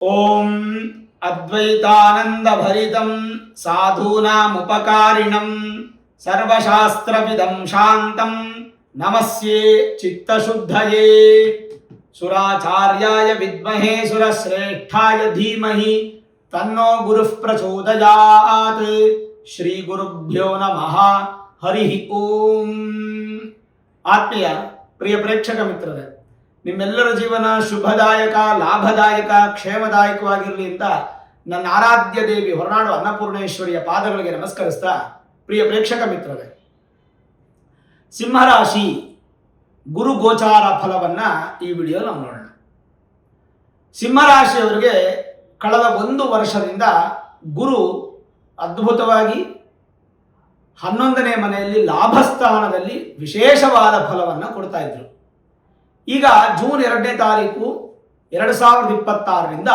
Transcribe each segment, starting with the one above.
ಓಂ ಅದ್ವೈತಾನಂದಭರಿತಂ ಸಾಧೂನಾಮುಪಕಾರಿಣಂ ಸರ್ವಶಾಸ್ತ್ರವಿದಂ ಶಾಂತಂ ನಮಸ್ಯೇ ಚಿತ್ತಶುದ್ಧಯೇ ಸುರಾಚಾರ್ಯಾಯ ವಿದ್ಮಹೇ ಸುರಶ್ರೇಷ್ಠಾಯ ಧೀಮಹಿ ತನ್ನೋ ಗುರುಃ ಪ್ರಚೋದಯಾತ್. ಶ್ರೀ ಗುರುಭ್ಯೋ ನಮಃ. ಹರಿ ಓಂ. ಆತ್ಮೀಯ ಪ್ರಿಯ ಪ್ರೇಕ್ಷಕ ಮಿತ್ರರೇ, ನಿಮ್ಮೆಲ್ಲರ ಜೀವನ ಶುಭದಾಯಕ, ಲಾಭದಾಯಕ, ಕ್ಷೇಮದಾಯಕವಾಗಿರಲಿ ಅಂತ ನನ್ನ ಆರಾಧ್ಯ ದೇವಿ ಹೊರನಾಡು ಅನ್ನಪೂರ್ಣೇಶ್ವರಿಯ ಪಾದಗಳಿಗೆ ನಮಸ್ಕರಿಸ್ತಾ, ಪ್ರಿಯ ಪ್ರೇಕ್ಷಕ ಮಿತ್ರರೇ, ಸಿಂಹರಾಶಿ ಗುರು ಗೋಚಾರ ಫಲವನ್ನ ಈ ವಿಡಿಯೋ ನಾವು ನೋಡೋಣ. ಸಿಂಹರಾಶಿಯವರಿಗೆ ಕಳೆದ 1 ವರ್ಷದಿಂದ ಗುರು ಅದ್ಭುತವಾಗಿ 11ನೇ ಮನೆಯಲ್ಲಿ ಲಾಭಸ್ಥಾನದಲ್ಲಿ ವಿಶೇಷವಾದ ಫಲವನ್ನು ಕೊಡ್ತಾ ಇದ್ರು. ಈಗ ಜೂನ್ 2ನೇ ತಾರೀಕು 2026ರಿಂದ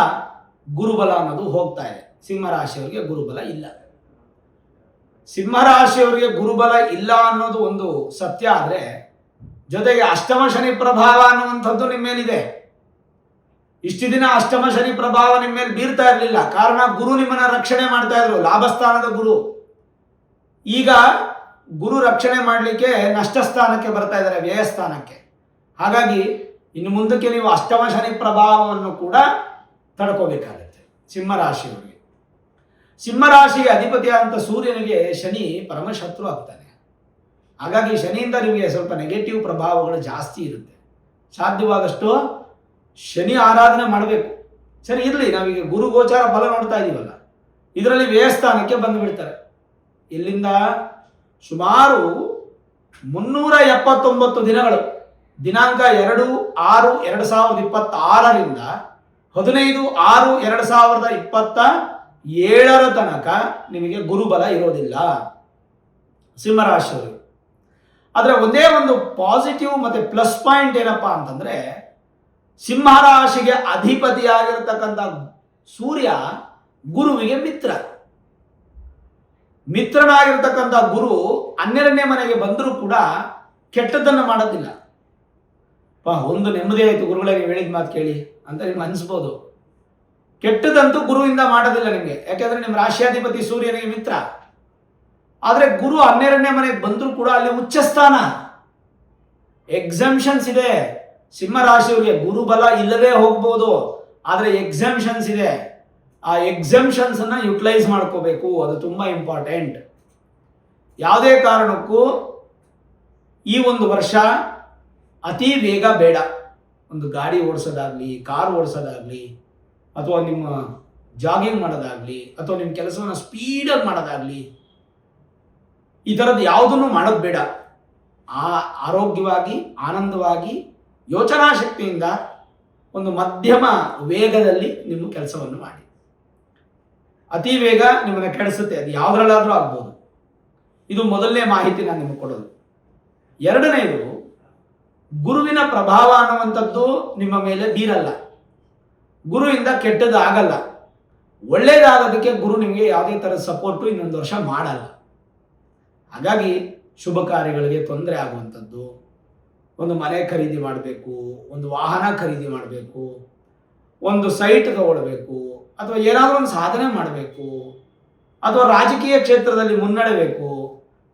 ಗುರುಬಲ ಅನ್ನೋದು ಹೋಗ್ತಾ ಇದೆ. ಸಿಂಹರಾಶಿಯವರಿಗೆ ಗುರುಬಲ ಇಲ್ಲ. ಸಿಂಹರಾಶಿಯವರಿಗೆ ಗುರುಬಲ ಇಲ್ಲ ಅನ್ನೋದು ಒಂದು ಸತ್ಯ. ಆದರೆ ಜೊತೆಗೆ ಅಷ್ಟಮ ಶನಿ ಪ್ರಭಾವ ಅನ್ನುವಂಥದ್ದು ನಿಮ್ಮ ಮೇಲಿದೆ. ಇಷ್ಟು ದಿನ ಅಷ್ಟಮ ಶನಿ ಪ್ರಭಾವ ನಿಮ್ಮ ಮೇಲೆ ಬೀರ್ತಾ ಇರಲಿಲ್ಲ. ಕಾರಣ, ಗುರು ನಿಮ್ಮನ್ನ ರಕ್ಷಣೆ ಮಾಡ್ತಾ ಇದ್ರು, ಲಾಭಸ್ಥಾನದ ಗುರು. ಈಗ ಗುರು ರಕ್ಷಣೆ ಮಾಡಲಿಕ್ಕೆ ನಷ್ಟ ಸ್ಥಾನಕ್ಕೆ ಬರ್ತಾ ಇದ್ದಾರೆ, ವ್ಯಯಸ್ಥಾನಕ್ಕೆ. ಹಾಗಾಗಿ ಇನ್ನು ಮುಂದಕ್ಕೆ ನೀವು ಅಷ್ಟಮ ಶನಿ ಪ್ರಭಾವವನ್ನು ಕೂಡ ತಡ್ಕೋಬೇಕಾಗತ್ತೆ ಸಿಂಹರಾಶಿಯವರಿಗೆ. ಸಿಂಹರಾಶಿಗೆ ಅಧಿಪತಿಯಾದಂಥ ಸೂರ್ಯನಿಗೆ ಶನಿ ಪರಮಶತ್ರು ಆಗ್ತಾನೆ. ಹಾಗಾಗಿ ಶನಿಯಿಂದ ನಿಮಗೆ ಸ್ವಲ್ಪ ನೆಗೆಟಿವ್ ಪ್ರಭಾವಗಳು ಜಾಸ್ತಿ ಇರುತ್ತೆ. ಸಾಧ್ಯವಾದಷ್ಟು ಶನಿ ಆರಾಧನೆ ಮಾಡಬೇಕು. ಸರಿ, ಇರಲಿ, ನಾವೀಗ ಗುರು ಗೋಚಾರ ಫಲ ನೋಡ್ತಾ ಇದ್ದೀವಲ್ಲ, ಇದರಲ್ಲಿ ವ್ಯಯಸ್ಥಾನಕ್ಕೆ ಬಂದು ಬಿಡ್ತಾರೆ. ಇಲ್ಲಿಂದ ಸುಮಾರು 379 ದಿನಗಳು, ದಿನಾಂಕ 2/6/2026ರಿಂದ 15/6/2027 ತನಕ ನಿಮಗೆ ಗುರುಬಲ ಇರೋದಿಲ್ಲ ಸಿಂಹರಾಶಿಯವರು. ಆದರೆ ಒಂದೇ ಒಂದು ಪಾಸಿಟಿವ್ ಮತ್ತು ಪ್ಲಸ್ ಪಾಯಿಂಟ್ ಏನಪ್ಪಾ ಅಂತಂದ್ರೆ, ಸಿಂಹರಾಶಿಗೆ ಅಧಿಪತಿಯಾಗಿರ್ತಕ್ಕಂಥ ಸೂರ್ಯ ಗುರುವಿಗೆ ಮಿತ್ರನಾಗಿರ್ತಕ್ಕಂಥ ಗುರು 12ನೇ ಮನೆಗೆ ಬಂದರೂ ಕೂಡ ಕೆಟ್ಟದ್ದನ್ನು ಮಾಡೋದಿಲ್ಲ. ಒಂದು ನೆಮ್ಮದಿ ಆಯಿತು ಗುರುಗಳೇ, ನೀವು ಹೇಳಿದ ಮಾತು ಕೇಳಿ ಅಂತ ನಿಮ್ಗೆ ಅನಿಸ್ಬೋದು. ಕೆಟ್ಟದಂತೂ ಗುರುವಿಂದ ಮಾಡೋದಿಲ್ಲ ನಿಮಗೆ, ಯಾಕೆಂದ್ರೆ ನಿಮ್ಮ ರಾಶಿಯಾಧಿಪತಿ ಸೂರ್ಯನಿಗೆ ಮಿತ್ರ. ಆದರೆ ಗುರು 12ನೇ ಮನೆಗೆ ಬಂದರೂ ಕೂಡ ಅಲ್ಲಿ ಉಚ್ಚ ಸ್ಥಾನ, ಎಕ್ಸಂಪ್ಷನ್ಸ್ ಇದೆ. ಸಿಂಹರಾಶಿಯವರಿಗೆ ಗುರುಬಲ ಇಲ್ಲದೆ ಹೋಗ್ಬೋದು, ಆದರೆ ಎಕ್ಸಂಪ್ಷನ್ಸ್ ಇದೆ. ಆ ಎಕ್ಸಂಪ್ಷನ್ಸ್ ಅನ್ನ ಯುಟಿಲೈಸ್ ಮಾಡ್ಕೋಬೇಕು, ಅದು ತುಂಬಾ ಇಂಪಾರ್ಟೆಂಟ್. ಯಾವುದೇ ಕಾರಣಕ್ಕೂ ಈ ಒಂದು ವರ್ಷ ಅತಿ ವೇಗ ಬೇಡ. ಒಂದು ಗಾಡಿ ಓಡಿಸೋದಾಗ್ಲಿ, ಕಾರ್ ಓಡಿಸೋದಾಗ್ಲಿ, ಅಥವಾ ನಿಮ್ಮ ಜಾಗಿಂಗ್ ಮಾಡೋದಾಗ್ಲಿ, ಅಥವಾ ನಿಮ್ಮ ಕೆಲಸವನ್ನು ಸ್ಪೀಡಾಗಿ ಮಾಡೋದಾಗ್ಲಿ, ಈ ಥರದ್ದು ಯಾವುದನ್ನು ಮಾಡೋದು ಬೇಡ. ಆರೋಗ್ಯವಾಗಿ, ಆನಂದವಾಗಿ, ಯೋಚನಾ ಶಕ್ತಿಯಿಂದ ಒಂದು ಮಧ್ಯಮ ವೇಗದಲ್ಲಿ ನಿಮ್ಮ ಕೆಲಸವನ್ನು ಮಾಡಿ. ಅತಿ ವೇಗ ನಿಮ್ಮನ್ನು ಕೆಡಿಸುತ್ತೆ, ಅದು ಯಾವುದ್ರಲ್ಲಾದರೂ ಆಗ್ಬೋದು. ಇದು ಮೊದಲನೇ ಮಾಹಿತಿ ನಾನು ನಿಮಗೆ ಕೊಡೋದು. ಎರಡನೇದು, ಗುರುವಿನ ಪ್ರಭಾವ ಅನ್ನುವಂಥದ್ದು ನಿಮ್ಮ ಮೇಲೆ ಬೀರಲ್ಲ. ಗುರುವಿಂದ ಕೆಟ್ಟದ್ದು ಆಗಲ್ಲ. ಒಳ್ಳೇದಾಗೋದಕ್ಕೆ ಗುರು ನಿಮಗೆ ಯಾವುದೇ ಥರದ ಸಪೋರ್ಟು ಇನ್ನೊಂದು ವರ್ಷ ಮಾಡಲ್ಲ. ಹಾಗಾಗಿ ಶುಭ ಕಾರ್ಯಗಳಿಗೆ ತೊಂದರೆ ಆಗುವಂಥದ್ದು, ಒಂದು ಮನೆ ಖರೀದಿ ಮಾಡಬೇಕು, ಒಂದು ವಾಹನ ಖರೀದಿ ಮಾಡಬೇಕು, ಒಂದು ಸೈಟ್ ತಗೊಳ್ಬೇಕು, ಅಥವಾ ಏನಾದರೂ ಒಂದು ಸಾಧನೆ ಮಾಡಬೇಕು, ಅಥವಾ ರಾಜಕೀಯ ಕ್ಷೇತ್ರದಲ್ಲಿ ಮುನ್ನಡೆಬೇಕು,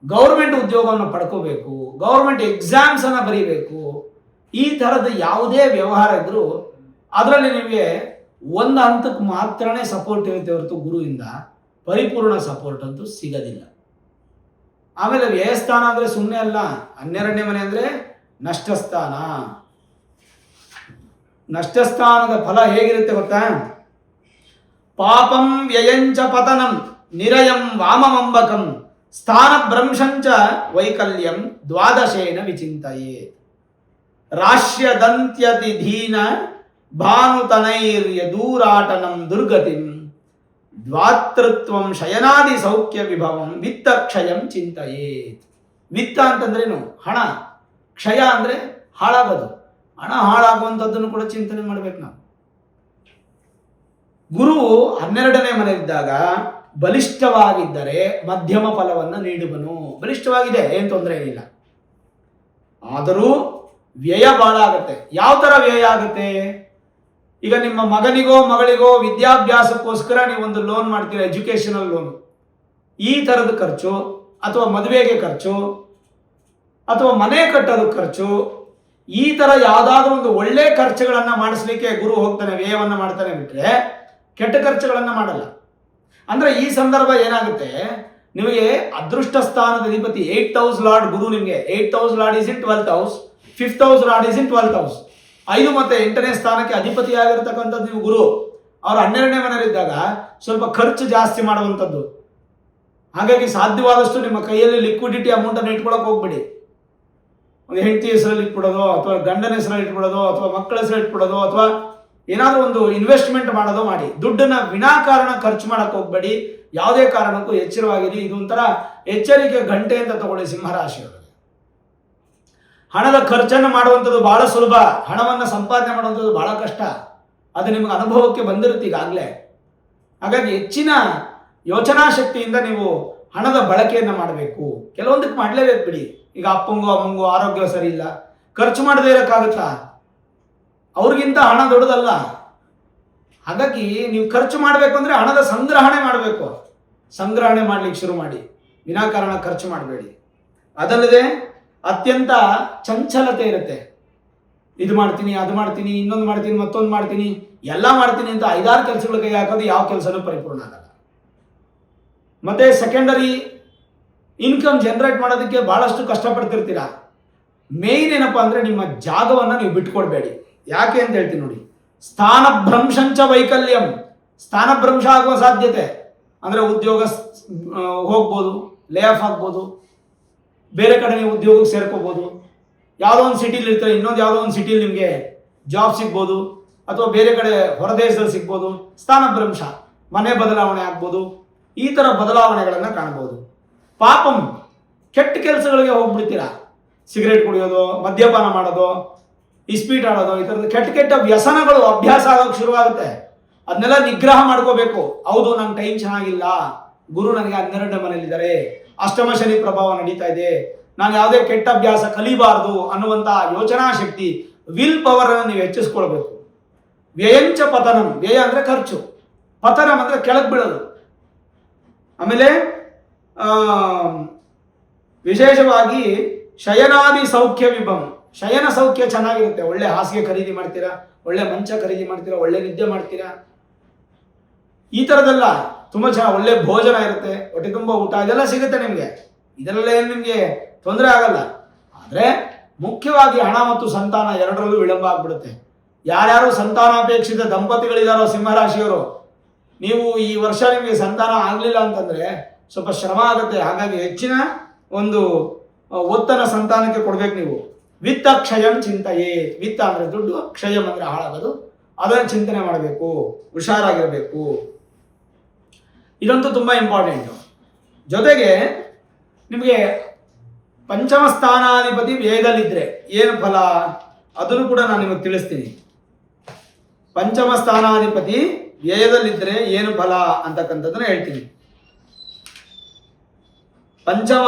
ಗೌರ್ಮೆಂಟ್ ಉದ್ಯೋಗವನ್ನು ಪಡ್ಕೋಬೇಕು, ಗೌರ್ಮೆಂಟ್ ಎಕ್ಸಾಮ್ಸ್ ಅನ್ನು ಬರೀಬೇಕು, ಈ ಥರದ ಯಾವುದೇ ವ್ಯವಹಾರ ಇದ್ರೂ ಅದರಲ್ಲಿ ನಿಮಗೆ ಒಂದು ಹಂತಕ್ಕೆ ಮಾತ್ರನೇ ಸಪೋರ್ಟ್ ಇರುತ್ತೆ ಹೊರತು ಗುರುವಿಂದ ಪರಿಪೂರ್ಣ ಸಪೋರ್ಟ್ ಅಂತೂ ಸಿಗೋದಿಲ್ಲ. ಆಮೇಲೆ ವ್ಯಯಸ್ಥಾನ ಅಂದರೆ ಸುಮ್ಮನೆ ಅಲ್ಲ, 12ನೇ ಮನೆ ಅಂದರೆ ನಷ್ಟಸ್ಥಾನ. ನಷ್ಟಸ್ಥಾನದ ಫಲ ಹೇಗಿರುತ್ತೆ ಗೊತ್ತಾ? ಪಾಪಂ ವ್ಯಯಂಚ ಪತನಂ ನಿರಯಂ ವಾಮಮಂಬಕಂ ಸ್ಥಾನ ಭ್ರಂಶಂಚ ವೈಕಲ್ಯಂ ದ್ವಾದಶೇನ ವಿಚಿಂತಯೇ ರಾಶ್ಯದಂತ್ಯತಿ ಧೀನ ಭಾನುತನೈರ್ಯ ದೂರಾಟನಂ ದುರ್ಗತಿಂ ದ್ವಾತೃತ್ವಂ ಶಯನಾದಿ ಸೌಖ್ಯ ವಿಭವಂ ವಿತ್ತಕ್ಷಯಂ ಚಿಂತಯೇತ್. ವಿತ್ತ ಅಂತಂದ್ರೇನು? ಹಣ. ಕ್ಷಯ ಅಂದರೆ ಹಾಳಾಗೋದು. ಹಣ ಹಾಳಾಗುವಂಥದ್ದನ್ನು ಕೂಡ ಚಿಂತನೆ ಮಾಡಬೇಕು ನಾವು. ಗುರು 12ನೇ ಮನೆಯಿದ್ದಾಗ ಬಲಿಷ್ಠವಾಗಿದ್ದರೆ ಮಧ್ಯಮ ಫಲವನ್ನು ನೀಡುವನು. ಬಲಿಷ್ಠವಾಗಿದೆ, ಏನು ತೊಂದರೆ ಏನಿಲ್ಲ. ಆದರೂ ವ್ಯಯ ಬಹಳ ಆಗುತ್ತೆ. ಯಾವ ಥರ ವ್ಯಯ ಆಗುತ್ತೆ? ಈಗ ನಿಮ್ಮ ಮಗನಿಗೋ ಮಗಳಿಗೋ ವಿದ್ಯಾಭ್ಯಾಸಕ್ಕೋಸ್ಕರ ನೀವು ಒಂದು ಲೋನ್ ಮಾಡ್ತೀರಾ, ಎಜುಕೇಶನಲ್ ಲೋನ್, ಈ ಥರದ ಖರ್ಚು ಅಥವಾ ಮದುವೆಗೆ ಖರ್ಚು ಅಥವಾ ಮನೆ ಕಟ್ಟೋದು ಖರ್ಚು, ಈ ಥರ ಯಾವುದಾದ್ರೂ ಒಂದು ಒಳ್ಳೆ ಖರ್ಚುಗಳನ್ನು ಮಾಡಿಸ್ಲಿಕ್ಕೆ ಗುರು ಹೋಗ್ತಾನೆ, ವ್ಯಯವನ್ನು ಮಾಡ್ತಾನೆ ಬಿಟ್ಟರೆ ಕೆಟ್ಟ ಖರ್ಚುಗಳನ್ನು ಮಾಡಲ್ಲ. ಅಂದರೆ ಈ ಸಂದರ್ಭ ಏನಾಗುತ್ತೆ, ನಿಮಗೆ ಅದೃಷ್ಟ ಸ್ಥಾನದ ಅಧಿಪತಿ 8th house ಲಾರ್ಡ್ ಗುರು, ನಿಮಗೆ 8th house lord is in 12th house, 5th house lord is in 12th house. 5 ಮತ್ತು 8ನೇ ಸ್ಥಾನಕ್ಕೆ ಅಧಿಪತಿಯಾಗಿರ್ತಕ್ಕಂಥದ್ದು ನೀವು ಗುರು. ಅವರು 12ನೇ ಮನೆಯಲ್ಲಿದ್ದಾಗ ಸ್ವಲ್ಪ ಖರ್ಚು ಜಾಸ್ತಿ ಮಾಡುವಂಥದ್ದು. ಹಾಗಾಗಿ ಸಾಧ್ಯವಾದಷ್ಟು ನಿಮ್ಮ ಕೈಯಲ್ಲಿ ಲಿಕ್ವಿಡಿಟಿ ಅಮೌಂಟನ್ನು ಇಟ್ಕೊಳ್ಳೋಕೆ ಹೋಗ್ಬೇಡಿ. ಒಂದು ಹೆಂಡತಿ ಹೆಸರಲ್ಲಿ ಇಟ್ಬಿಡೋದು ಅಥವಾ ಗಂಡನ ಹೆಸರಲ್ಲಿ ಇಟ್ಬಿಡೋದು ಅಥವಾ ಮಕ್ಕಳ ಹೆಸರಲ್ಲಿ ಇಟ್ಬಿಡೋದು ಅಥವಾ ಏನಾದರೂ ಒಂದು ಇನ್ವೆಸ್ಟ್ಮೆಂಟ್ ಮಾಡೋದು ಮಾಡಿ. ದುಡ್ಡನ್ನು ವಿನಾಕಾರಣ ಖರ್ಚು ಮಾಡಕ್ಕೆ ಹೋಗ್ಬೇಡಿ. ಯಾವುದೇ ಕಾರಣಕ್ಕೂ ಎಚ್ಚರವಾಗಿರಿ. ಇದು ಒಂಥರ ಎಚ್ಚರಿಕೆ ಗಂಟೆ ಅಂತ ತಗೊಳ್ಳಿ ಸಿಂಹರಾಶಿಯವರು. ಹಣದ ಖರ್ಚನ್ನು ಮಾಡುವಂಥದ್ದು ಬಹಳ ಸುಲಭ, ಹಣವನ್ನು ಸಂಪಾದನೆ ಮಾಡುವಂಥದ್ದು ಬಹಳ ಕಷ್ಟ. ಅದು ನಿಮಗೆ ಅನುಭವಕ್ಕೆ ಬಂದಿರುತ್ತೆ ಈಗಾಗಲೇ. ಹಾಗಾಗಿ ಹೆಚ್ಚಿನ ಯೋಚನಾ ಶಕ್ತಿಯಿಂದ ನೀವು ಹಣದ ಬಳಕೆಯನ್ನು ಮಾಡಬೇಕು. ಕೆಲವೊಂದಕ್ಕೆ ಮಾಡಲೇಬೇಕು ಬಿಡಿ. ಈಗ ಅಪ್ಪಂಗೂ ಅಮ್ಮಂಗೂ ಆರೋಗ್ಯ ಸರಿ ಇಲ್ಲ, ಖರ್ಚು ಮಾಡದೇ ಇರೋಕ್ಕಾಗುತ್ತಾ? ಅವ್ರಿಗಿಂತ ಹಣ ದೊಡ್ಡದಲ್ಲ. ಹಾಗಾಗಿ ನೀವು ಖರ್ಚು ಮಾಡಬೇಕು ಅಂದರೆ ಹಣದ ಸಂಗ್ರಹಣೆ ಮಾಡಬೇಕು. ಸಂಗ್ರಹಣೆ ಮಾಡಲಿಕ್ಕೆ ಶುರು ಮಾಡಿ, ವಿನಾಕಾರಣ ಖರ್ಚು ಮಾಡಬೇಡಿ. ಅದಲ್ಲದೆ ಅತ್ಯಂತ ಚಂಚಲತೆ ಇರುತ್ತೆ. ಇದು ಮಾಡ್ತೀನಿ, ಅದು ಮಾಡ್ತೀನಿ, ಇನ್ನೊಂದು ಮಾಡ್ತೀನಿ, ಮತ್ತೊಂದು ಮಾಡ್ತೀನಿ, ಎಲ್ಲ ಮಾಡ್ತೀನಿ ಅಂತ 5-6 ಕೆಲಸಗಳ ಕೈ ಹಾಕೋದು ಯಾವ ಕೆಲಸನೂ ಪರಿಪೂರ್ಣ ಆಗಲ್ಲ. ಮತ್ತೆ ಸೆಕೆಂಡರಿ ಇನ್ಕಮ್ ಜನರೇಟ್ ಮಾಡೋದಕ್ಕೆ ಬಹಳಷ್ಟು ಕಷ್ಟಪಡ್ತಿರ್ತೀರಾ. ಮೇಯ್ನ್ ಏನಪ್ಪ ಅಂದರೆ ನಿಮ್ಮ ಜಾಗವನ್ನು ನೀವು ಬಿಟ್ಕೊಡ್ಬೇಡಿ. ಯಾಕೆ ಅಂತ ಹೇಳ್ತೀನಿ ನೋಡಿ. ಸ್ಥಾನಭ್ರಂಶಂಚ ವೈಕಲ್ಯಂ, ಸ್ಥಾನಭ್ರಂಶ ಆಗುವ ಸಾಧ್ಯತೆ ಅಂದರೆ ಉದ್ಯೋಗ ಹೋಗ್ಬೋದು, ಲೇ ಆಫ್ ಆಗ್ಬೋದು, ಬೇರೆ ಕಡೆ ನೀವು ಉದ್ಯೋಗಕ್ಕೆ ಸೇರ್ಕೋಬೋದು. ಯಾವುದೋ ಒಂದು ಸಿಟಿಲಿ ಇರ್ತಾರೆ, ಇನ್ನೊಂದು ಯಾವುದೋ ಒಂದು ಸಿಟಿಲಿ ನಿಮಗೆ ಜಾಬ್ ಸಿಗ್ಬೋದು ಅಥವಾ ಬೇರೆ ಕಡೆ ಹೊರದೇಶದಲ್ಲಿ ಸಿಗ್ಬೋದು. ಸ್ಥಾನಭ್ರಂಶ, ಮನೆ ಬದಲಾವಣೆ ಆಗ್ಬೋದು. ಈ ಥರ ಬದಲಾವಣೆಗಳನ್ನು ಕಾಣ್ಬೋದು. ಪಾಪಂ, ಕೆಟ್ಟ ಕೆಲಸಗಳಿಗೆ ಹೋಗ್ಬಿಡ್ತೀರಾ. ಸಿಗರೇಟ್ ಕುಡಿಯೋದು, ಮದ್ಯಪಾನ ಮಾಡೋದು, ಇಸ್ಪೀಟ್ ಆಡೋದು, ಈ ಥರದ ಕೆಟ್ಟ ಕೆಟ್ಟ ವ್ಯಸನಗಳು ಅಭ್ಯಾಸ ಆಗೋಕ್ಕೆ ಶುರುವಾಗುತ್ತೆ. ಅದನ್ನೆಲ್ಲ ನಿಗ್ರಹ ಮಾಡ್ಕೋಬೇಕು. ಹೌದು, ನನ್ನ ಟೈಮ್ ಚೆನ್ನಾಗಿಲ್ಲ, ಗುರು ನನಗೆ 12ನೇ ಮನೆಯಲ್ಲಿದ್ದಾರೆ, ಅಷ್ಟಮ ಶನಿ ಪ್ರಭಾವ ನಡೀತಾ ಇದೆ, ನಾನು ಯಾವುದೇ ಕೆಟ್ಟ ಅಭ್ಯಾಸ ಕಲಿಬಾರ್ದು ಅನ್ನುವಂಥ ಯೋಚನಾ ಶಕ್ತಿ, ವಿಲ್ ಪವರ್ ಅನ್ನು ನೀವು ಹೆಚ್ಚಿಸ್ಕೊಳ್ಬೇಕು. ವ್ಯಯಂಚ ಪತನಂ, ವ್ಯಯ ಅಂದರೆ ಖರ್ಚು, ಪತನಂ ಅಂದರೆ ಕೆಳಗೆ ಬೀಳೋದು. ಆಮೇಲೆ ವಿಶೇಷವಾಗಿ ಶಯನಾದಿ ಸೌಖ್ಯ ವಿಭಂ, ಶಯನ ಸೌಖ್ಯ ಚೆನ್ನಾಗಿರುತ್ತೆ. ಒಳ್ಳೆ ಹಾಸಿಗೆ ಖರೀದಿ ಮಾಡ್ತೀರಾ, ಒಳ್ಳೆ ಮಂಚ ಖರೀದಿ ಮಾಡ್ತೀರಾ, ಒಳ್ಳೆ ನಿದ್ದೆ ಮಾಡ್ತೀರಾ, ಈ ಥರದ್ದೆಲ್ಲ ತುಂಬ ಚೆನ್ನಾಗಿ ಒಳ್ಳೆ ಭೋಜನ ಇರುತ್ತೆ, ಹೊಟ್ಟೆ ತುಂಬ ಊಟ ಇದೆಲ್ಲ ಸಿಗುತ್ತೆ ನಿಮಗೆ. ಇದೆಲ್ಲ ಏನು ನಿಮಗೆ ತೊಂದರೆ ಆಗಲ್ಲ. ಆದರೆ ಮುಖ್ಯವಾಗಿ ಹಣ ಮತ್ತು ಸಂತಾನ ಎರಡರಲ್ಲೂ ವಿಳಂಬ ಆಗ್ಬಿಡುತ್ತೆ. ಯಾರ್ಯಾರು ಸಂತಾನಾಪೇಕ್ಷಿತ ದಂಪತಿಗಳಿದಾರೋ ಸಿಂಹರಾಶಿಯವರು, ನೀವು ಈ ವರ್ಷ ನಿಮಗೆ ಸಂತಾನ ಆಗಲಿಲ್ಲ ಅಂತಂದರೆ ಸ್ವಲ್ಪ ಶ್ರಮ ಆಗುತ್ತೆ. ಹಾಗಾಗಿ ಹೆಚ್ಚಿನ ಒಂದು ಒತ್ತನ್ನು ಸಂತಾನಕ್ಕೆ ಕೊಡ್ಬೇಕು ನೀವು. ವಿತ್ತ ಕ್ಷಯಂ ಚಿಂತೆಯೇ, ವಿತ್ತ ಅಂದರೆ ದುಡ್ಡು, ಕ್ಷಯಂ ಅಂದರೆ ಹಾಳಾಗೋದು, ಅದನ್ನು ಚಿಂತನೆ ಮಾಡಬೇಕು, ಹುಷಾರಾಗಿರಬೇಕು. ಇದಂತೂ ತುಂಬ ಇಂಪಾರ್ಟೆಂಟು. ಜೊತೆಗೆ ನಿಮಗೆ ಪಂಚಮ ಸ್ಥಾನಾಧಿಪತಿ ವ್ಯಯದಲ್ಲಿದ್ದರೆ ಏನು ಫಲ, ಅದನ್ನು ಕೂಡ ನಾನು ನಿಮಗೆ ತಿಳಿಸ್ತೀನಿ. ಪಂಚಮ ಸ್ಥಾನಾಧಿಪತಿ ವ್ಯಯದಲ್ಲಿದ್ದರೆ ಏನು ಫಲ ಅಂತಕ್ಕಂಥದ್ದನ್ನು ಹೇಳ್ತೀನಿ. ಪಂಚಮ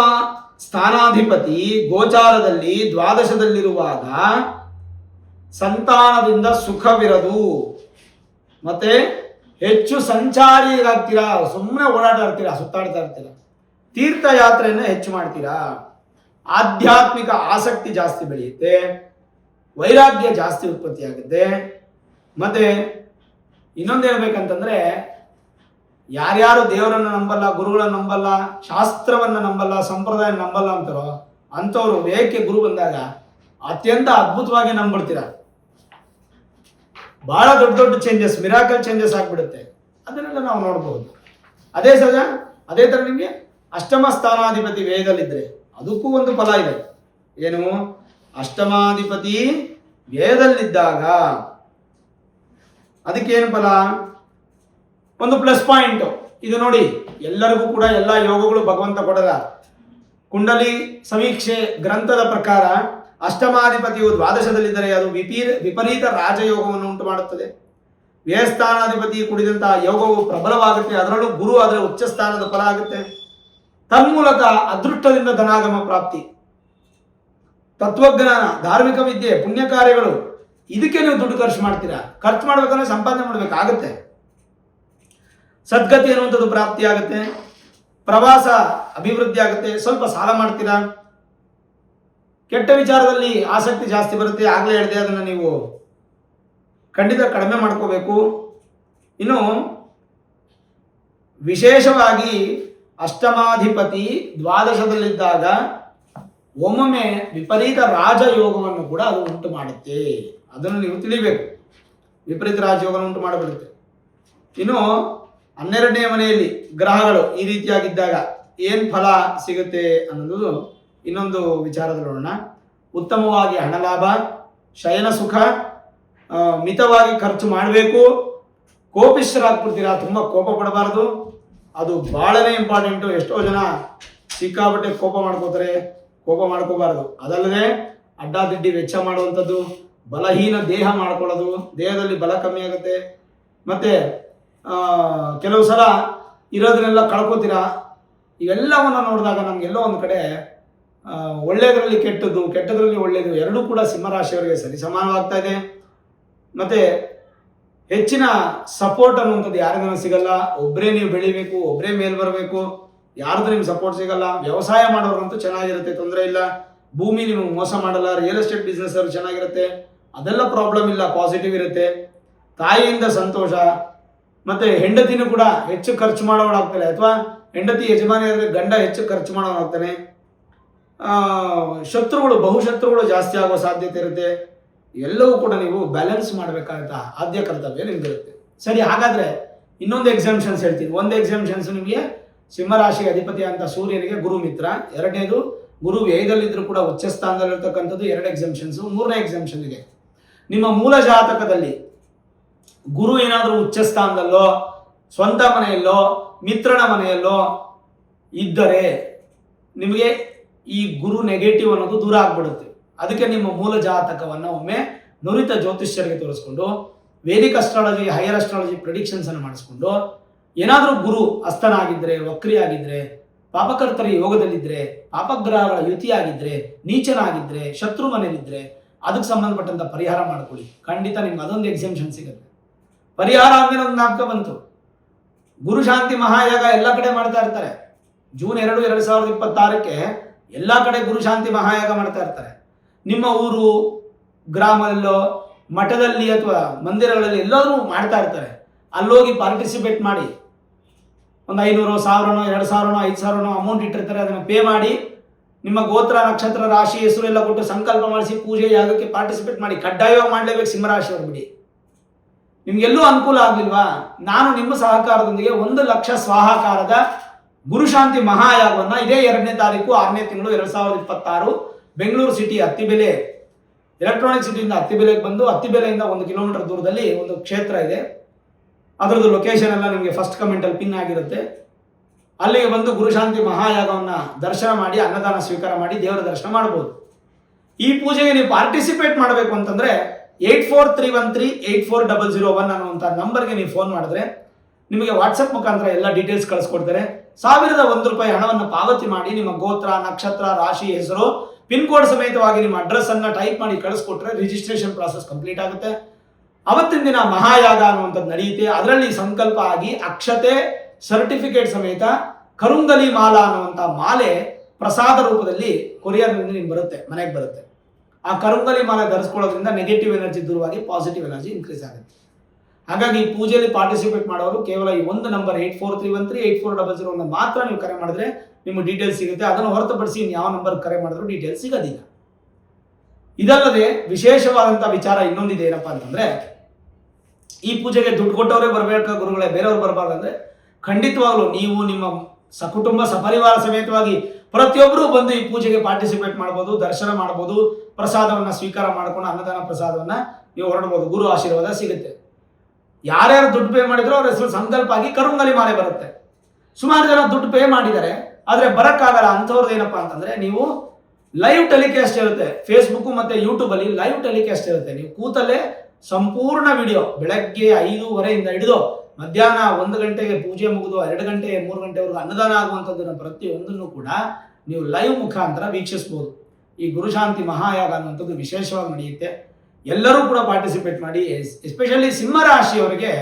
ಸ್ಥಾನಾಧಿಪತಿ ಗೋಚಾರದಲ್ಲಿ ದ್ವಾದಶದಲ್ಲಿರುವಾಗ ಸಂತಾನದಿಂದ ಸುಖವಿರದು, ಮತ್ತೆ ಹೆಚ್ಚು ಸಂಚಾರಿಯಾಗ್ತೀರಾ, ಸುಮ್ಮನೆ ಓಡಾಡ್ತಾ ಇರ್ತೀರಾ, ಸುತ್ತಾಡ್ತಾ ಇರ್ತೀರಾ, ತೀರ್ಥಯಾತ್ರೆಯನ್ನು ಹೆಚ್ಚು ಮಾಡ್ತೀರಾ, ಆಧ್ಯಾತ್ಮಿಕ ಆಸಕ್ತಿ ಜಾಸ್ತಿ ಬೆಳೆಯುತ್ತೆ, ವೈರಾಗ್ಯ ಜಾಸ್ತಿ ಉತ್ಪತ್ತಿ ಆಗುತ್ತೆ. ಮತ್ತೆ ಇನ್ನೊಂದು ಹೇಳ್ಬೇಕಂತಂದ್ರೆ, ಯಾರ್ಯಾರು ದೇವರನ್ನು ನಂಬಲ್ಲ, ಗುರುಗಳನ್ನು ನಂಬಲ್ಲ, ಶಾಸ್ತ್ರವನ್ನು ನಂಬಲ್ಲ, ಸಂಪ್ರದಾಯ ನಂಬಲ್ಲ ಅಂತಾರೋ ಅಂಥವ್ರು ವೇಗಕ್ಕೆ ಗುರು ಬಂದಾಗ ಅತ್ಯಂತ ಅದ್ಭುತವಾಗಿ ನಂಬಿಡ್ತೀರ. ಬಹಳ ದೊಡ್ಡ ದೊಡ್ಡ ಚೇಂಜಸ್, ಮಿರಾಕಲ್ ಚೇಂಜಸ್ ಆಗಿಬಿಡುತ್ತೆ. ಅದನ್ನೆಲ್ಲ ನಾವು ನೋಡ್ಬೋದು. ಅದೇ ಥರ ನಿಮಗೆ ಅಷ್ಟಮ ಸ್ಥಾನಾಧಿಪತಿ ವ್ಯಯದಲ್ಲಿದ್ದರೆ ಅದಕ್ಕೂ ಒಂದು ಫಲ ಇದೆ. ಏನು? ಅಷ್ಟಮಾಧಿಪತಿ ವ್ಯಯದಲ್ಲಿದ್ದಾಗ ಅದಕ್ಕೇನು ಫಲ? ಒಂದು ಪ್ಲಸ್ ಪಾಯಿಂಟು. ಇದು ನೋಡಿ, ಎಲ್ಲರಿಗೂ ಕೂಡ ಎಲ್ಲ ಯೋಗಗಳು ಭಗವಂತ ಕೊಡಲ್ಲ. ಕುಂಡಲಿ ಸಮೀಕ್ಷೆ ಗ್ರಂಥದ ಪ್ರಕಾರ ಅಷ್ಟಮಾಧಿಪತಿಯು ದ್ವಾದಶದಲ್ಲಿದ್ದರೆ ಅದು ವಿಪರೀತ ರಾಜಯೋಗವನ್ನು ಉಂಟು ಮಾಡುತ್ತದೆ. ವ್ಯಯಸ್ಥಾನಾಧಿಪತಿ ಕುಡಿದಂತಹ ಯೋಗವು ಪ್ರಬಲವಾಗುತ್ತೆ. ಅದರಲ್ಲೂ ಗುರು ಅದರ ಉಚ್ಚ ಸ್ಥಾನದ ಫಲ ಆಗುತ್ತೆ. ತನ್ಮೂಲಕ ಅದೃಷ್ಟದಿಂದ ಧನಾಗಮ ಪ್ರಾಪ್ತಿ, ತತ್ವಜ್ಞಾನ, ಧಾರ್ಮಿಕ ವಿದ್ಯೆ, ಪುಣ್ಯ ಕಾರ್ಯಗಳು ಇದಕ್ಕೆ ನೀವು ದುಡ್ಡು ಖರ್ಚು ಮಾಡ್ತೀರಾ. ಖರ್ಚು ಮಾಡ್ಬೇಕಂದ್ರೆ ಸಂಪಾದನೆ ಮಾಡ್ಬೇಕಾಗತ್ತೆ. ಸದ್ಗತಿ ಅನ್ನುವಂಥದ್ದು ಪ್ರಾಪ್ತಿ ಆಗುತ್ತೆ, ಪ್ರವಾಸ ಅಭಿವೃದ್ಧಿ ಆಗುತ್ತೆ. ಸ್ವಲ್ಪ ಸಾಲ ಮಾಡ್ತೀರಾ, ಕೆಟ್ಟ ವಿಚಾರದಲ್ಲಿ ಆಸಕ್ತಿ ಜಾಸ್ತಿ ಬರುತ್ತೆ. ಆಗಲೇ ಹೇಳಿದೆ, ಅದನ್ನು ನೀವು ಖಂಡಿತ ಕಡಿಮೆ ಮಾಡ್ಕೋಬೇಕು. ಇನ್ನು ವಿಶೇಷವಾಗಿ ಅಷ್ಟಮಾಧಿಪತಿ ದ್ವಾದಶದಲ್ಲಿದ್ದಾಗ ಒಮ್ಮೊಮ್ಮೆ ವಿಪರೀತ ರಾಜಯೋಗವನ್ನು ಕೂಡ ಅದು ಉಂಟು ಮಾಡುತ್ತೆ. ಅದನ್ನು ನೀವು ತಿಳಿಬೇಕು. ವಿಪರೀತ ರಾಜಯೋಗವನ್ನು ಉಂಟು ಮಾಡಿಬಿಡುತ್ತೆ. ಇನ್ನು 12ನೇ ಮನೆಯಲ್ಲಿ ಗ್ರಹಗಳು ಈ ರೀತಿಯಾಗಿದ್ದಾಗ ಏನು ಫಲ ಸಿಗುತ್ತೆ ಅನ್ನೋದು ಇನ್ನೊಂದು ವಿಚಾರದಲ್ಲಿ ನೋಡೋಣ. ಉತ್ತಮವಾಗಿ ಹಣ ಲಾಭ, ಶಯನ ಸುಖ, ಮಿತವಾಗಿ ಖರ್ಚು ಮಾಡಬೇಕು. ಕೋಪಿಷ್ಠರಾಗ್ಬಿಡ್ತೀರಾ, ತುಂಬ ಕೋಪ ಪಡಬಾರ್ದು. ಅದು ಬಹಳನೇ ಇಂಪಾರ್ಟೆಂಟು. ಎಷ್ಟೋ ಜನ ಸಿಕ್ಕಾಪಟ್ಟೆ ಕೋಪ ಮಾಡ್ಕೋತಾರೆ, ಕೋಪ ಮಾಡ್ಕೋಬಾರ್ದು. ಅದಲ್ಲದೆ ಅಡ್ಡಾದಿಡ್ಡಿ ವೆಚ್ಚ ಮಾಡುವಂಥದ್ದು, ಬಲಹೀನ ದೇಹ ಮಾಡ್ಕೊಳ್ಳೋದು, ದೇಹದಲ್ಲಿ ಬಲ ಕಮ್ಮಿ ಆಗುತ್ತೆ. ಮತ್ತು ಕೆಲವು ಸಲ ಇರೋದನ್ನೆಲ್ಲ ಕಳ್ಕೊತೀರಾ. ಇವೆಲ್ಲವನ್ನು ನೋಡಿದಾಗ ನಮಗೆಲ್ಲೋ ಒಂದು ಕಡೆ ಒಳ್ಳೆಯದರಲ್ಲಿ ಕೆಟ್ಟದ್ದು, ಕೆಟ್ಟದರಲ್ಲಿ ಒಳ್ಳೆಯದು ಎರಡೂ ಕೂಡ ಸಿಂಹರಾಶಿಯವರಿಗೆ ಸರಿಸಮಾನವಾಗ್ತಾ ಇದೆ. ಮತ್ತು ಹೆಚ್ಚಿನ ಸಪೋರ್ಟ್ ಅನ್ನುವಂಥದ್ದು ಯಾರಿಗೂ ಸಿಗಲ್ಲ. ಒಬ್ಬರೇ ನೀವು ಬೆಳಿಬೇಕು, ಒಬ್ಬರೇ ಮೇಲ್ ಬರಬೇಕು, ಯಾರ್ದು ನಿಮ್ಗೆ ಸಪೋರ್ಟ್ ಸಿಗಲ್ಲ. ವ್ಯವಸಾಯ ಮಾಡೋರಂತೂ ಚೆನ್ನಾಗಿರುತ್ತೆ, ತೊಂದರೆ ಇಲ್ಲ. ಭೂಮಿ ನಿಮಗೆ ಮೋಸ ಮಾಡಲ್ಲ. ರಿಯಲ್ ಎಸ್ಟೇಟ್ ಬಿಸ್ನೆಸ್ ಅವರು ಚೆನ್ನಾಗಿರುತ್ತೆ, ಅದೆಲ್ಲ ಪ್ರಾಬ್ಲಮ್ ಇಲ್ಲ, ಪಾಸಿಟಿವ್ ಇರುತ್ತೆ. ತಾಯಿಯಿಂದ ಸಂತೋಷ. ಮತ್ತು ಹೆಂಡತಿನೂ ಕೂಡ ಹೆಚ್ಚು ಖರ್ಚು ಮಾಡೋಳಾಗ್ತಾಳೆ, ಅಥವಾ ಹೆಂಡತಿ ಯಜಮಾನಿ ಆದರೆ ಗಂಡ ಹೆಚ್ಚು ಖರ್ಚು ಮಾಡೋನಾಗ್ತಾನೆ. ಶತ್ರುಗಳು, ಬಹುಶತ್ರುಗಳು ಜಾಸ್ತಿ ಆಗೋ ಸಾಧ್ಯತೆ ಇರುತ್ತೆ. ಎಲ್ಲವೂ ಕೂಡ ನೀವು ಬ್ಯಾಲೆನ್ಸ್ ಮಾಡಬೇಕಾದಂಥ ಆದ್ಯ ಕರ್ತವ್ಯ ನಿಮಗಿರುತ್ತೆ. ಸರಿ, ಹಾಗಾದರೆ ಇನ್ನೊಂದು ಎಕ್ಸಾಮ್ಷನ್ಸ್ ಹೇಳ್ತೀನಿ. ಒಂದು ಎಕ್ಸಾಮ್ಷನ್ಸ್ ನಿಮಗೆ ಸಿಂಹರಾಶಿ ಅಧಿಪತಿ ಅಂತ ಸೂರ್ಯನಿಗೆ ಗುರು ಮಿತ್ರ. ಎರಡನೇದು ಗುರು ವ್ಯಯದಲ್ಲಿದ್ದರೂ ಕೂಡ ಉಚ್ಚ ಸ್ಥಾನದಲ್ಲಿರ್ತಕ್ಕಂಥದ್ದು 2 ಎಕ್ಸಾಮ್ಷನ್ಸು. 3ನೇ ಎಕ್ಸಾಮ್ಷನ್ಗೆ ನಿಮ್ಮ ಮೂಲ ಜಾತಕದಲ್ಲಿ ಗುರು ಏನಾದರೂ ಉಚ್ಚ ಸ್ಥಾನದಲ್ಲೋ, ಸ್ವಂತ ಮನೆಯಲ್ಲೋ, ಮಿತ್ರನ ಮನೆಯಲ್ಲೋ ಇದ್ದರೆ ನಿಮಗೆ ಈ ಗುರು ನೆಗೆಟಿವ್ ಅನ್ನೋದು ದೂರ ಆಗ್ಬಿಡುತ್ತೆ. ಅದಕ್ಕೆ ನಿಮ್ಮ ಮೂಲ ಜಾತಕವನ್ನು ಒಮ್ಮೆ ನುರಿತ ಜ್ಯೋತಿಷ್ಯರಿಗೆ ತೋರಿಸ್ಕೊಂಡು Vedic astrology, higher astrology predictions ಅನ್ನು ಮಾಡಿಸ್ಕೊಂಡು ಏನಾದರೂ ಗುರು ಅಸ್ತನಾಗಿದ್ದರೆ, ವಕ್ರಿಯಾಗಿದ್ದರೆ, ಪಾಪಕರ್ತರ ಯೋಗದಲ್ಲಿದ್ದರೆ, ಪಾಪಗ್ರಹಗಳ ಯುತಿಯಾಗಿದ್ದರೆ, ನೀಚನಾಗಿದ್ದರೆ, ಶತ್ರು ಮನೆಯಲ್ಲಿದ್ದರೆ ಅದಕ್ಕೆ ಸಂಬಂಧಪಟ್ಟಂಥ ಪರಿಹಾರ ಮಾಡ್ಕೊಳ್ಳಿ. ಖಂಡಿತ ನಿಮ್ಗೆ ಅದೊಂದು ಎಕ್ಸಾಮ್ಷನ್ ಸಿಗುತ್ತೆ. ಪರಿಹಾರ ಅಂದರೆ ಒಂದು ನಾಮಕ ಬಂತು. ಗುರು ಶಾಂತಿ ಮಹಾಯಾಗ ಎಲ್ಲ ಕಡೆ ಮಾಡ್ತಾ ಇರ್ತಾರೆ. ಜೂನ್ 2, 2026ಕ್ಕೆ ಎಲ್ಲ ಕಡೆ ಗುರು ಶಾಂತಿ ಮಹಾಯಾಗ ಮಾಡ್ತಾ ಇರ್ತಾರೆ. ನಿಮ್ಮ ಊರು, ಗ್ರಾಮದಲ್ಲೋ, ಮಠದಲ್ಲಿ ಅಥವಾ ಮಂದಿರಗಳಲ್ಲಿ ಎಲ್ಲರೂ ಮಾಡ್ತಾ ಇರ್ತಾರೆ. ಅಲ್ಲೋಗಿ ಪಾರ್ಟಿಸಿಪೇಟ್ ಮಾಡಿ. ಒಂದು 500, 1000, 2000, 5000 ಅಮೌಂಟ್ ಇಟ್ಟಿರ್ತಾರೆ. ಅದನ್ನು ಪೇ ಮಾಡಿ ನಿಮ್ಮ ಗೋತ್ರ, ನಕ್ಷತ್ರ, ರಾಶಿ, ಹೆಸರು ಎಲ್ಲ ಕೊಟ್ಟು ಸಂಕಲ್ಪ ಮಾಡಿಸಿ ಪೂಜೆ ಯಾಗಕ್ಕೆ ಪಾರ್ಟಿಸಿಪೇಟ್ ಮಾಡಿ. ಕಡ್ಡಾಯವಾಗಿ ಮಾಡಲೇಬೇಕು ಸಿಂಹರಾಶಿಯವರು. ಬಿಡಿ, ನಿಮ್ಗೆಲ್ಲೂ ಅನುಕೂಲ ಆಗಲಿಲ್ವಾ? ನಾನು ನಿಮ್ಮ ಸಹಕಾರದೊಂದಿಗೆ 1 ಲಕ್ಷ ಸ್ವಾಹಾಕಾರದ ಗುರುಶಾಂತಿ ಮಹಾಯಾಗವನ್ನು ಇದೇ 2ನೇ ತಾರೀಕು 6ನೇ ತಿಂಗಳು 2026 ಬೆಂಗಳೂರು ಸಿಟಿ ಅತ್ತಿಬೆಲೆ ಎಲೆಕ್ಟ್ರಾನಿಕ್ ಸಿಟಿಯಿಂದ ಅತ್ತಿಬೆಲೆಗೆ ಬಂದು, ಅತ್ತಿಬೆಲೆಯಿಂದ 1 ಕಿಲೋಮೀಟರ್ ದೂರದಲ್ಲಿ ಒಂದು ಕ್ಷೇತ್ರ ಇದೆ. ಅದರದ್ದು ಲೊಕೇಶನ್ ಎಲ್ಲ ನಿಮಗೆ ಫಸ್ಟ್ ಕಮೆಂಟಲ್ಲಿ ಪಿನ್ ಆಗಿರುತ್ತೆ. ಅಲ್ಲಿಗೆ ಬಂದು ಗುರುಶಾಂತಿ ಮಹಾಯಾಗವನ್ನು ದರ್ಶನ ಮಾಡಿ, ಅನ್ನದಾನ ಸ್ವೀಕಾರ ಮಾಡಿ ದೇವರ ದರ್ಶನ ಮಾಡ್ಬೋದು. ಈ ಪೂಜೆಗೆ ನೀವು ಪಾರ್ಟಿಸಿಪೇಟ್ ಮಾಡಬೇಕು ಅಂತಂದರೆ 8431384001 ಅನ್ನುವಂಥ ನಂಬರ್ಗೆ ನೀವು ಫೋನ್ ಮಾಡಿದ್ರೆ ನಿಮಗೆ ವಾಟ್ಸಪ್ ಮುಖಾಂತರ ಎಲ್ಲ ಡೀಟೇಲ್ಸ್ ಕಳಿಸ್ಕೊಡ್ತಾರೆ. 1001 ರೂಪಾಯಿ ಹಣವನ್ನು ಪಾವತಿ ಮಾಡಿ ನಿಮ್ಮ ಗೋತ್ರ, ನಕ್ಷತ್ರ, ರಾಶಿ, ಹೆಸರು, ಪಿನ್ ಕೋಡ್ ಸಮೇತವಾಗಿ ನಿಮ್ಮ ಅಡ್ರೆಸ್ ಅನ್ನು ಟೈಪ್ ಮಾಡಿ ಕಳಿಸ್ಕೊಟ್ರೆ ರಿಜಿಸ್ಟ್ರೇಷನ್ ಪ್ರಾಸೆಸ್ ಕಂಪ್ಲೀಟ್ ಆಗುತ್ತೆ. ಅವತ್ತಿನ ದಿನ ಮಹಾಯಾಗ ಅನ್ನುವಂಥದ್ದು ನಡೆಯುತ್ತೆ. ಅದರಲ್ಲಿ ಸಂಕಲ್ಪ ಆಗಿ ಅಕ್ಷತೆ, ಸರ್ಟಿಫಿಕೇಟ್ ಸಮೇತ ಕರುಂಗಲಿ ಮಾಲಾ ಅನ್ನುವಂಥ ಮಾಲೆ ಪ್ರಸಾದ ರೂಪದಲ್ಲಿ ಕೊರಿಯರ್ನಿಂದ ನಿಮ್ಗೆ ಬರುತ್ತೆ, ಮನೆಗೆ ಬರುತ್ತೆ. ಆ ಕರುಂಗಲಿ ಮಾಲೆ ಧರಿಸ್ಕೊಳ್ಳೋದ್ರಿಂದ ನೆಗೆಟಿವ್ ಎನರ್ಜಿ ದೂರವಾಗಿ ಪಾಸಿಟಿವ್ ಎನರ್ಜಿ ಇನ್ಕ್ರೀಸ್ ಆಗುತ್ತೆ. ಹಾಗಾಗಿ ಈ ಪೂಜೆಯಲ್ಲಿ ಪಾರ್ಟಿಸಿಪೇಟ್ ಮಾಡೋರು ಕೇವಲ ಈ ಒಂದು ನಂಬರ್ 8431384001 ಮಾತ್ರ ನೀವು ಕರೆ ಮಾಡಿದ್ರೆ ನಿಮ್ಮ ಡೀಟೇಲ್ಸ್ ಸಿಗುತ್ತೆ. ಅದನ್ನು ಹೊರತುಪಡಿಸಿ ಯಾವ ನಂಬರ್ ಕರೆ ಮಾಡಿದ್ರು ಡೀಟೇಲ್ಸ್ ಸಿಗೋದಿಲ್ಲ. ಇದಲ್ಲದೆ ವಿಶೇಷವಾದಂಥ ವಿಚಾರ ಇನ್ನೊಂದಿದೆ. ಏನಪ್ಪ ಅಂತಂದರೆ, ಈ ಪೂಜೆಗೆ ದುಡ್ಡು ಕೊಟ್ಟವರೇ ಬರಬೇಕಾ ಗುರುಗಳೇ, ಬೇರೆಯವ್ರು ಬರಬಾರ್ದಂದ್ರೆ ಖಂಡಿತವಾಗ್ಲೂ ನೀವು ನಿಮ್ಮ ಸಕುಟುಂಬ ಸಪರಿವಾರ ಸಮೇತವಾಗಿ ಪ್ರತಿಯೊಬ್ಬರೂ ಬಂದು ಈ ಪೂಜೆಗೆ ಪಾರ್ಟಿಸಿಪೇಟ್ ಮಾಡ್ಬೋದು, ದರ್ಶನ ಮಾಡ್ಬೋದು, ಪ್ರಸಾದವನ್ನು ಸ್ವೀಕಾರ ಮಾಡಿಕೊಂಡು ಅನ್ನದಾನ ಪ್ರಸಾದವನ್ನು ನೀವು ಹೊರಡ್ಬೋದು. ಗುರು ಆಶೀರ್ವಾದ ಸಿಗುತ್ತೆ. ಯಾರ್ಯಾರು ದುಡ್ಡು ಪೇ ಮಾಡಿದ್ರು ಅವ್ರ ಹೆಸರು ಸಂಕಲ್ಪ ಆಗಿ ಕರುಂಗಲಿ ಮಾಲೆ ಬರುತ್ತೆ. ಸುಮಾರು ಜನ ದುಡ್ಡು ಪೇ ಮಾಡಿದ್ದಾರೆ, ಆದರೆ ಬರೋಕ್ಕಾಗಲ್ಲ. ಅಂಥವ್ರದ್ದು ಏನಪ್ಪ ಅಂತಂದರೆ, ನೀವು ಲೈವ್ ಟೆಲಿಕಾಸ್ಟ್ ಇರುತ್ತೆ ಫೇಸ್ಬುಕ್ ಮತ್ತು ಯೂಟ್ಯೂಬಲ್ಲಿ. ಲೈವ್ ಟೆಲಿಕಾಸ್ಟ್ ಇರುತ್ತೆ. ನೀವು ಕೂತಲ್ಲೇ ಸಂಪೂರ್ಣ ವಿಡಿಯೋ ಬೆಳಗ್ಗೆ 5:30 ಹಿಡಿದು ಮಧ್ಯಾಹ್ನ 1 ಗಂಟೆಗೆ ಪೂಜೆ ಮುಗಿದು 2 ಗಂಟೆ 3 ಗಂಟೆವರೆಗೂ ಅನ್ನದಾನ ಆಗುವಂಥದ್ದನ್ನು ಪ್ರತಿಯೊಂದನ್ನು ಕೂಡ ನೀವು ಲೈವ್ ಮುಖಾಂತರ ವೀಕ್ಷಿಸ್ಬೋದು. ಈ ಗುರುಶಾಂತಿ ಮಹಾಯಾಗ ಅನ್ನುವಂಥದ್ದು ವಿಶೇಷವಾಗಿ ನಡೆಯುತ್ತೆ. ಎಲ್ಲರೂ ಕೂಡ ಪಾರ್ಟಿಸಿಪೇಟ್ ಮಾಡಿ. ಎಸ್ಪೆಷಲಿ ಸಿಂಹ ರಾಶಿಯವರಿಗೆ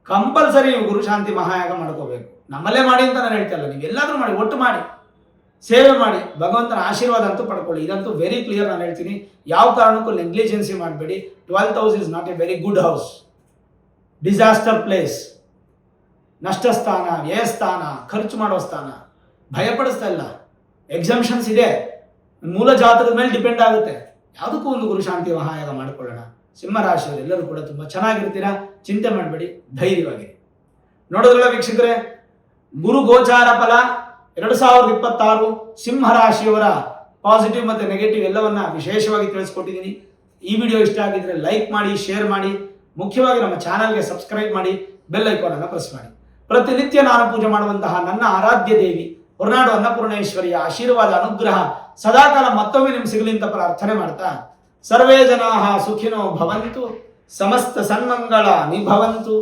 ಕಂಪಲ್ಸರಿ ನೀವು ಗುರುಶಾಂತಿ ಮಹಾಯಾಗ ಮಾಡ್ಕೋಬೇಕು. ನಮ್ಮಲ್ಲೇ ಮಾಡಿ ಅಂತ ನಾನು ಹೇಳ್ತಾ ಇಲ್ಲ, ನೀವು ಎಲ್ಲಾದ್ರೂ ಮಾಡಿ, ಒಟ್ಟು ಮಾಡಿ, ಸೇವೆ ಮಾಡಿ, ಭಗವಂತನ ಆಶೀರ್ವಾದ ಅಂತೂ ಪಡ್ಕೊಳ್ಳಿ. ಇದಂತೂ ವೆರಿ ಕ್ಲಿಯರ್ ನಾನು ಹೇಳ್ತೀನಿ. ಯಾವ ಕಾರಣಕ್ಕೂ ನೆಗ್ಲಿಜೆನ್ಸಿ ಮಾಡಬೇಡಿ. 12th house is not A very good house, disaster place, ನಷ್ಟ ಸ್ಥಾನ, ವ್ಯಯಸ್ಥಾನ, ಖರ್ಚು ಮಾಡೋ ಸ್ಥಾನ. ಭಯಪಡಿಸ್ತಾ ಇಲ್ಲ, ಎಕ್ಸಂಪ್ಷನ್ಸ್ ಇದೆ, ಮೂಲ ಜಾತಕದ ಮೇಲೆ ಡಿಪೆಂಡ್ ಆಗುತ್ತೆ. ಯಾವುದಕ್ಕೂ ಒಂದು ಗುರುಶಾಂತಿ ಮಹಾಯಾಗ ಮಾಡಿಕೊಳ್ಳೋಣ. ಸಿಂಹರಾಶಿಯವರು ಎಲ್ಲರೂ ಕೂಡ ತುಂಬ ಚೆನ್ನಾಗಿರ್ತೀರಾ, ಚಿಂತೆ ಮಾಡಬೇಡಿ, ಧೈರ್ಯವಾಗಿ. ನೋಡೋದ್ರಲ್ಲ ವೀಕ್ಷಕರೇ, ಗುರು ಗೋಚಾರ ಫಲ 2026 ಸಿಂಹರಾಶಿಯವರ ಪಾಸಿಟಿವ್ ಮತ್ತು ನೆಗೆಟಿವ್ ಎಲ್ಲವನ್ನ ವಿಶೇಷವಾಗಿ ತಿಳಿಸ್ಕೊಟ್ಟಿದ್ದೀನಿ. ಈ ವಿಡಿಯೋ ಇಷ್ಟ ಆಗಿದ್ರೆ ಲೈಕ್ ಮಾಡಿ, ಶೇರ್ ಮಾಡಿ, ಮುಖ್ಯವಾಗಿ ನಮ್ಮ ಚಾನಲ್ಗೆ ಸಬ್ಸ್ಕ್ರೈಬ್ ಮಾಡಿ, ಬೆಲ್ ಐಕಾನ್ ಅನ್ನು ಪ್ರೆಸ್ ಮಾಡಿ. ಪ್ರತಿನಿತ್ಯ ನಾನು ಪೂಜೆ ಮಾಡುವಂತಹ ನನ್ನ ಆರಾಧ್ಯ ದೇವಿ ಹೊರನಾಡು ಅನ್ನಪೂರ್ಣೇಶ್ವರಿಯ ಆಶೀರ್ವಾದ, ಅನುಗ್ರಹ ಸದಾಕಾಲ ಮತ್ತೊಮ್ಮೆ ನಿಮ್ಗೆ ಸಿಗಲಿ ಅಂತ ಪ್ರಾರ್ಥನೆ ಮಾಡ್ತಾ, ಸರ್ವೇ ಜನಾಃ ಸುಖಿನೋ ಭವಂತು, ಸಮಸ್ತ ಸನ್ಮಂಗಳ ನಿಭವಂತು.